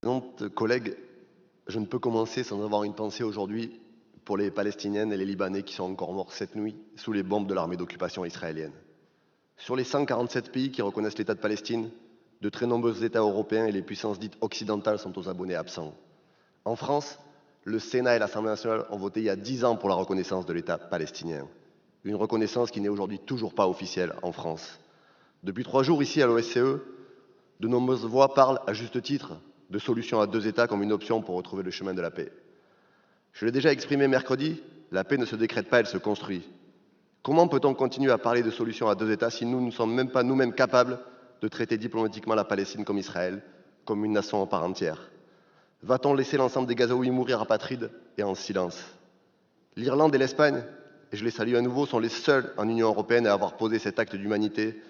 Présidente, collègues, je ne peux commencer sans avoir une pensée aujourd'hui pour les Palestiniennes et les Libanais qui sont encore morts cette nuit sous les bombes de l'armée d'occupation israélienne. Sur les 147 pays qui reconnaissent l'État de Palestine, de très nombreux États européens et les puissances dites occidentales sont aux abonnés absents. En France, le Sénat et l'Assemblée nationale ont voté il y a 10 ans pour la reconnaissance de l'État palestinien. Une reconnaissance qui n'est aujourd'hui toujours pas officielle en France. Depuis 3 jours, ici à l'OSCE, de nombreuses voix parlent, à juste titre, de solution à 2 États comme une option pour retrouver le chemin de la paix. Je l'ai déjà exprimé mercredi, la paix ne se décrète pas, elle se construit. Comment peut-on continuer à parler de solution à 2 États si nous ne sommes même pas nous-mêmes capables de traiter diplomatiquement la Palestine comme Israël, comme une nation en part entière? Va-t-on laisser l'ensemble des Gazaouis mourir apatrides et en silence? L'Irlande et l'Espagne, et je les salue à nouveau, sont les seuls en Union européenne à avoir posé cet acte d'humanité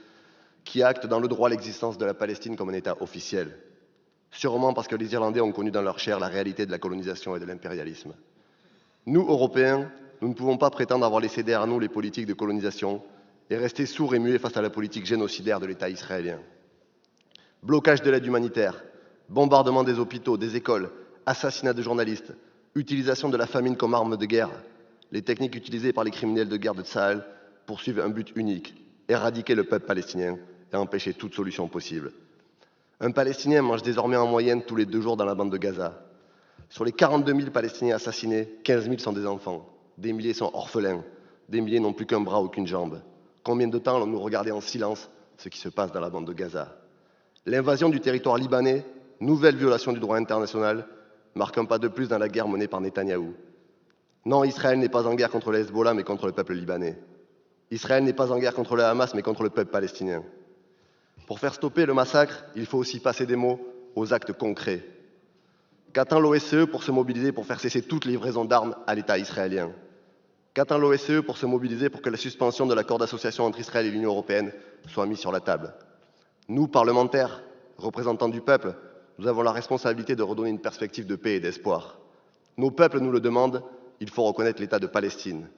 qui acte dans le droit l'existence de la Palestine comme un État officiel. Sûrement parce que les Irlandais ont connu dans leur chair la réalité de la colonisation et de l'impérialisme. Nous, Européens, nous ne pouvons pas prétendre avoir laissé derrière nous les politiques de colonisation et rester sourds et muets face à la politique génocidaire de l'État israélien. Blocage de l'aide humanitaire, bombardement des hôpitaux, des écoles, assassinat de journalistes, utilisation de la famine comme arme de guerre. Les techniques utilisées par les criminels de guerre de Tsahal poursuivent un but unique, éradiquer le peuple palestinien et empêcher toute solution possible. Un Palestinien mange désormais en moyenne tous les 2 jours dans la bande de Gaza. Sur les 42 000 Palestiniens assassinés, 15 000 sont des enfants. Des milliers sont orphelins. Des milliers n'ont plus qu'un bras ou qu'une jambe. Combien de temps allons-nous regarder en silence ce qui se passe dans la bande de Gaza? L'invasion du territoire libanais, nouvelle violation du droit international, marque un pas de plus dans la guerre menée par Netanyahou. Non, Israël n'est pas en guerre contre le Hezbollah, mais contre le peuple libanais. Israël n'est pas en guerre contre le Hamas, mais contre le peuple palestinien. Pour faire stopper le massacre, il faut aussi passer des mots aux actes concrets. Qu'attend l'OSCE pour se mobiliser pour faire cesser toute livraison d'armes à l'État israélien? Qu'attend l'OSCE pour se mobiliser pour que la suspension de l'accord d'association entre Israël et l'Union européenne soit mise sur la table? Nous, parlementaires, représentants du peuple, nous avons la responsabilité de redonner une perspective de paix et d'espoir. Nos peuples nous le demandent, il faut reconnaître l'État de Palestine.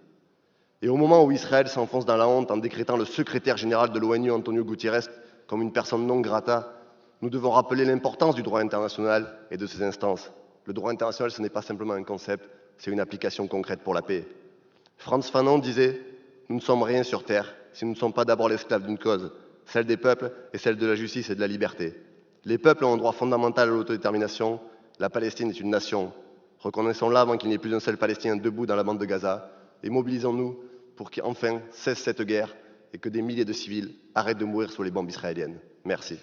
Et au moment où Israël s'enfonce dans la honte en décrétant le secrétaire général de l'ONU, Antonio Guterres, comme une personne non grata, nous devons rappeler l'importance du droit international et de ses instances. Le droit international, ce n'est pas simplement un concept, c'est une application concrète pour la paix. Frantz Fanon disait « Nous ne sommes rien sur Terre si nous ne sommes pas d'abord l'esclave d'une cause, celle des peuples et celle de la justice et de la liberté. Les peuples ont un droit fondamental à l'autodétermination, la Palestine est une nation. Reconnaissons-la avant qu'il n'y ait plus un seul Palestinien debout dans la bande de Gaza et mobilisons-nous pour qu'enfin cesse cette guerre et que des milliers de civils arrêtent de mourir sous les bombes israéliennes. Merci.